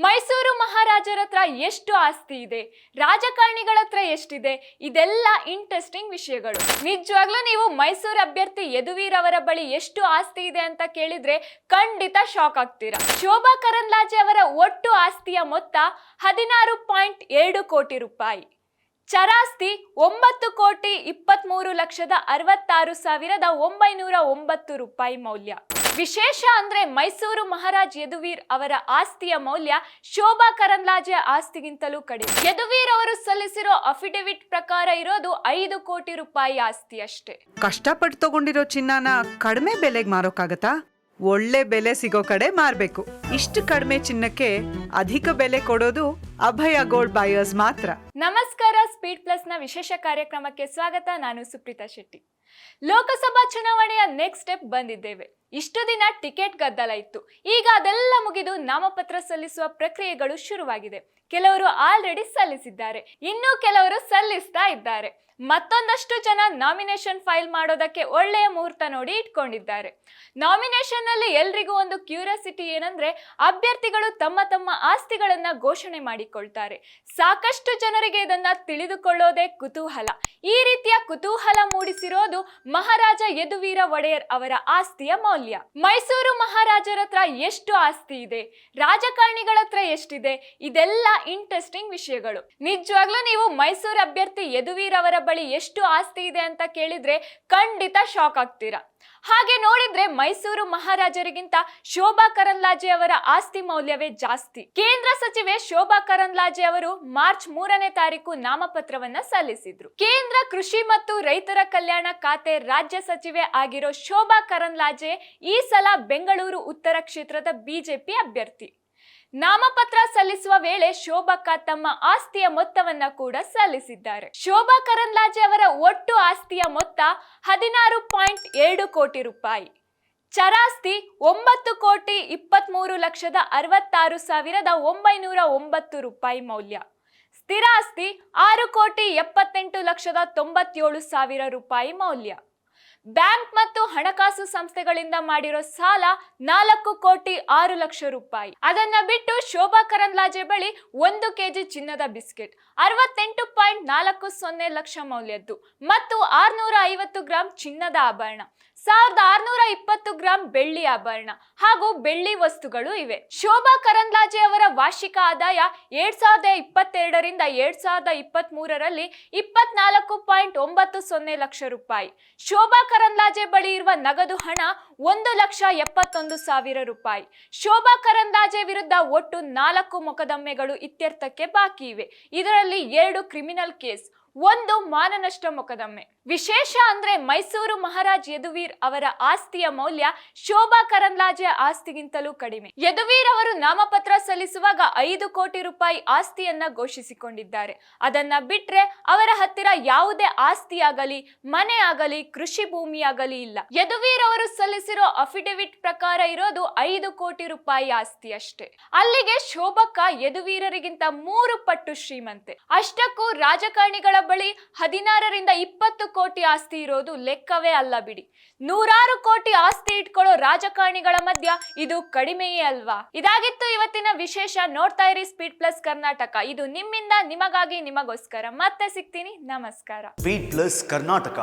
ಮೈಸೂರು ಮಹಾರಾಜರ ಹತ್ರ ಎಷ್ಟು ಆಸ್ತಿ ಇದೆ, ರಾಜಕಾರಣಿಗಳ ಹತ್ರ ಎಷ್ಟಿದೆ, ಇದೆಲ್ಲ ಇಂಟ್ರೆಸ್ಟಿಂಗ್ ವಿಷಯಗಳು. ನಿಜವಾಗ್ಲೂ ನೀವು ಮೈಸೂರು ಅಭ್ಯರ್ಥಿ ಯದುವೀರ್ ಅವರ ಬಳಿ ಎಷ್ಟು ಆಸ್ತಿ ಇದೆ ಅಂತ ಕೇಳಿದ್ರೆ ಖಂಡಿತ ಶಾಕ್ ಆಗ್ತೀರಾ. ಶೋಭಾ ಕರಂದ್ಲಾಜೆ ಅವರ ಒಟ್ಟು ಆಸ್ತಿಯ ಮೊತ್ತ 16.2 ಕೋಟಿ ರೂಪಾಯಿ. ಚರಾಸ್ತಿ 9,23,66,909 ರೂಪಾಯಿ ಮೌಲ್ಯ. ವಿಶೇಷ ಅಂದ್ರೆ ಮೈಸೂರು ಮಹಾರಾಜ್ ಯದುವೀರ್ ಅವರ ಆಸ್ತಿಯ ಮೌಲ್ಯ ಶೋಭಾ ಕರಂದ್ಲಾಜೆ ಆಸ್ತಿಗಿಂತಲೂ ಕಡಿಮೆ. ಯದುವೀರ್ ಅವರು ಸಲ್ಲಿಸಿರೋ ಅಫಿಡವಿಟ್ ಪ್ರಕಾರ ಇರೋದು 5 ಕೋಟಿ ರೂಪಾಯಿ ಆಸ್ತಿ ಅಷ್ಟೇ. ಕಷ್ಟಪಟ್ಟು ತಗೊಂಡಿರೋ ಚಿನ್ನನ ಕಡಿಮೆ ಬೆಲೆಗೆ ಮಾರೋಕ್ಕಾಗತ್ತಾ? ಒಳ್ಳೆ ಬೆಲೆ ಸಿಗೋ ಕಡೆ ಮಾರ್ಬೇಕು. ಇಷ್ಟು ಕಡಿಮೆ ಚಿನ್ನಕ್ಕೆ ಅಧಿಕ ಬೆಲೆ ಕೊಡೋದು ಅಭಯ ಗೋಲ್ಡ್ ಬಯರ್ಸ್ ಮಾತ್ರ. ನಮಸ್ಕಾರ, ಸ್ಪೀಡ್ ಪ್ಲಸ್ ನ ವಿಶೇಷ ಕಾರ್ಯಕ್ರಮಕ್ಕೆ ಸ್ವಾಗತ. ನಾನು ಸುಪ್ರೀತಾ ಶೆಟ್ಟಿ. ಲೋಕಸಭಾ ಚುನಾವಣೆಯ ನೆಕ್ಸ್ಟ್ ಸ್ಟೆಪ್ ಬಂದಿದ್ದೇವೆ. ಇಷ್ಟು ದಿನ ಟಿಕೆಟ್ ಗದ್ದಲ ಇತ್ತು. ಈಗ ಅದೆಲ್ಲ ಮುಗಿದು ನಾಮಪತ್ರ ಸಲ್ಲಿಸುವ ಪ್ರಕ್ರಿಯೆಗಳು ಶುರುವಾಗಿದೆ. ಕೆಲವರು ಆಲ್ರೆಡಿ ಸಲ್ಲಿಸಿದ್ದಾರೆ, ಇನ್ನು ಕೆಲವರು ಸಲ್ಲಿಸ್ತಾ ಇದ್ದಾರೆ. ಮತ್ತೊಂದಷ್ಟು ಜನ ನಾಮಿನೇಷನ್ ಫೈಲ್ ಮಾಡೋದಕ್ಕೆ ಒಳ್ಳೆಯ ಮುಹೂರ್ತ ನೋಡಿ ಇಟ್ಕೊಂಡಿದ್ದಾರೆ. ನಾಮಿನೇಷನ್ ನಲ್ಲಿ ಎಲ್ರಿಗೂ ಒಂದು ಕ್ಯೂರಿಯಾಸಿಟಿ ಏನಂದ್ರೆ, ಅಭ್ಯರ್ಥಿಗಳು ತಮ್ಮ ತಮ್ಮ ಆಸ್ತಿಗಳನ್ನ ಘೋಷಣೆ ಮಾಡಿಕೊಳ್ತಾರೆ. ಸಾಕಷ್ಟು ಜನರಿಗೆ ಇದನ್ನ ತಿಳಿದುಕೊಳ್ಳೋದೇ ಕುತೂಹಲ. ಈ ರೀತಿಯ ಕುತೂಹಲ ಮೂಡಿಸಿರೋದು ಮಹಾರಾಜ ಯದುವೀರ ಒಡೆಯರ್ ಅವರ ಆಸ್ತಿಯ ಮೌಲ್ಯ. ಮೈಸೂರು ಮಹಾರಾಜರ ಹತ್ರ ಎಷ್ಟು ಆಸ್ತಿ ಇದೆ, ರಾಜಕಾರಣಿಗಳ ಹತ್ರ ಎಷ್ಟಿದೆ, ಇದೆಲ್ಲ ಇಂಟ್ರೆಸ್ಟಿಂಗ್ ವಿಷಯಗಳು. ನಿಜವಾಗ್ಲೂ ನೀವು ಮೈಸೂರು ಅಭ್ಯರ್ಥಿ ಯದುವೀರ್ ಅವರ ಬಳಿ ಎಷ್ಟು ಆಸ್ತಿ ಇದೆ ಅಂತ ಕೇಳಿದ್ರೆ ಖಂಡಿತ ಶಾಕ್ ಆಗ್ತೀರಾ. ಹಾಗೆ ನೋಡಿದ್ರೆ ಮೈಸೂರು ಮಹಾರಾಜರಿಗಿಂತ ಶೋಭಾ ಕರಂದ್ಲಾಜೆ ಅವರ ಆಸ್ತಿ ಮೌಲ್ಯವೇ ಜಾಸ್ತಿ. ಕೇಂದ್ರ ಸಚಿವೆ ಶೋಭಾ ಕರಂದ್ಲಾಜೆ ಅವರು ಮಾರ್ಚ್ 3ನೇ ತಾರೀಕು ನಾಮಪತ್ರವನ್ನ ಸಲ್ಲಿಸಿದ್ರು. ಕೇಂದ್ರ ಕೃಷಿ ಮತ್ತು ರೈತರ ಕಲ್ಯಾಣ ಖಾತೆ ರಾಜ್ಯ ಸಚಿವೆ ಆಗಿರೋ ಶೋಭಾ ಕರಂದ್ಲಾಜೆ ಈ ಸಲ ಬೆಂಗಳೂರು ಉತ್ತರ ಕ್ಷೇತ್ರದ ಬಿಜೆಪಿ ಅಭ್ಯರ್ಥಿ. ನಾಮಪತ್ರ ಸಲ್ಲಿಸುವ ವೇಳೆ ಶೋಭಕ್ಕ ತಮ್ಮ ಆಸ್ತಿಯ ಮೊತ್ತವನ್ನ ಕೂಡ ಸಲ್ಲಿಸಿದ್ದಾರೆ. ಶೋಭಾ ಕರಂದ್ಲಾಜೆ ಅವರ ಒಟ್ಟು ಆಸ್ತಿಯ ಮೊತ್ತ 16.2 ಕೋಟಿ ರೂಪಾಯಿ. ಚರಾಸ್ತಿ 9,23,66,909 ರೂಪಾಯಿ ಮೌಲ್ಯ. ಸ್ಥಿರ ಆಸ್ತಿ 6,78,97,000 ರೂಪಾಯಿ ಮೌಲ್ಯ. ಬ್ಯಾಂಕ್ ಮತ್ತು ಹಣಕಾಸು ಸಂಸ್ಥೆಗಳಿಂದ ಮಾಡಿರೋ ಸಾಲ 4,06,00,000 ರೂಪಾಯಿ. ಅದನ್ನ ಬಿಟ್ಟು ಶೋಭಾ ಕರಂದ್ಲಾಜೆ ಬಳಿ 1 ಕೆಜಿ ಚಿನ್ನದ ಬಿಸ್ಕೆಟ್, 68.40 ಲಕ್ಷ ಮೌಲ್ಯದ್ದು ಮತ್ತು 650 ಗ್ರಾಂ ಚಿನ್ನದ ಆಭರಣ, 1,620 ಗ್ರಾಂ ಬೆಳ್ಳಿ ಆಭರಣ ಹಾಗೂ ಬೆಳ್ಳಿ ವಸ್ತುಗಳು ಇವೆ. ಶೋಭಾ ಕರಂದ್ಲಾಜೆ ಅವರ ವಾರ್ಷಿಕ ಆದಾಯ 2022ರಿಂದ 2023ರಲ್ಲಿ 24.90 ಲಕ್ಷ ರೂಪಾಯಿ. ಶೋಭಾ ಕರಂದ್ಲಾಜೆ ಬಳಿ ಇರುವ ನಗದು ಹಣ 1,71,000 ರೂಪಾಯಿ. ಶೋಭಾ ಕರಂದ್ಲಾಜೆ ವಿರುದ್ಧ ಒಟ್ಟು 4 ಮೊಕದ್ದಮೆಗಳು ಇತ್ಯರ್ಥಕ್ಕೆ ಬಾಕಿ ಇವೆ. ಇದರಲ್ಲಿ 2 ಕ್ರಿಮಿನಲ್ ಕೇಸ್, 1 ಮಾನನಷ್ಟ ಮೊಕದ್ದಮೆ. ವಿಶೇಷ ಅಂದ್ರೆ ಮೈಸೂರು ಮಹಾರಾಜ್ ಯದುವೀರ್ ಅವರ ಆಸ್ತಿಯ ಮೌಲ್ಯ ಶೋಭಾ ಕರಂದ್ಲಾಜೆ ಆಸ್ತಿಗಿಂತಲೂ ಕಡಿಮೆ. ಯದುವೀರ್ ಅವರು ನಾಮಪತ್ರ ಸಲ್ಲಿಸುವಾಗ 5 ಕೋಟಿ ರೂಪಾಯಿ ಆಸ್ತಿಯನ್ನ ಘೋಷಿಸಿಕೊಂಡಿದ್ದಾರೆ. ಅದನ್ನ ಬಿಟ್ರೆ ಅವರ ಹತ್ತಿರ ಯಾವುದೇ ಆಸ್ತಿ ಆಗಲಿ, ಮನೆ ಆಗಲಿ, ಕೃಷಿ ಭೂಮಿ ಆಗಲಿ ಇಲ್ಲ. ಯದುವೀರ್ ಅವರು ಸಲ್ಲಿಸಿರೋ ಅಫಿಡವಿಟ್ ಪ್ರಕಾರ ಇರೋದು 5 ಕೋಟಿ ರೂಪಾಯಿ ಆಸ್ತಿ ಅಷ್ಟೇ. ಅಲ್ಲಿಗೆ ಶೋಭಕ್ಕ ಯದುವೀರರಿಗಿಂತ 3 ಪಟ್ಟು ಶ್ರೀಮಂತೆ. ಅಷ್ಟಕ್ಕೂ ರಾಜಕಾರಣಿಗಳ ಬಳಿ 16ರಿಂದ 20 ಕೋಟಿ ಆಸ್ತಿ ಇರೋದು ಲೆಕ್ಕವೇ ಅಲ್ಲ ಬಿಡಿ. 100 ಕೋಟಿ ಆಸ್ತಿ ಇಟ್ಕೊಳ್ಳೋ ರಾಜಕಾರಣಿಗಳ ಮಧ್ಯ ಇದು ಕಡಿಮೆಯೇ ಅಲ್ವಾ? ಇದಾಗಿತ್ತು ಇವತ್ತಿನ ವಿಶೇಷ. ನೋಡ್ತಾ ಇರಿ ಸ್ಪೀಡ್ ಪ್ಲಸ್ ಕರ್ನಾಟಕ. ಇದು ನಿಮ್ಮಿಂದ ನಿಮಗಾಗಿ, ನಿಮಗೋಸ್ಕರ. ಮತ್ತೆ ಸಿಗ್ತೀನಿ. ನಮಸ್ಕಾರ. Speed plus Karnataka.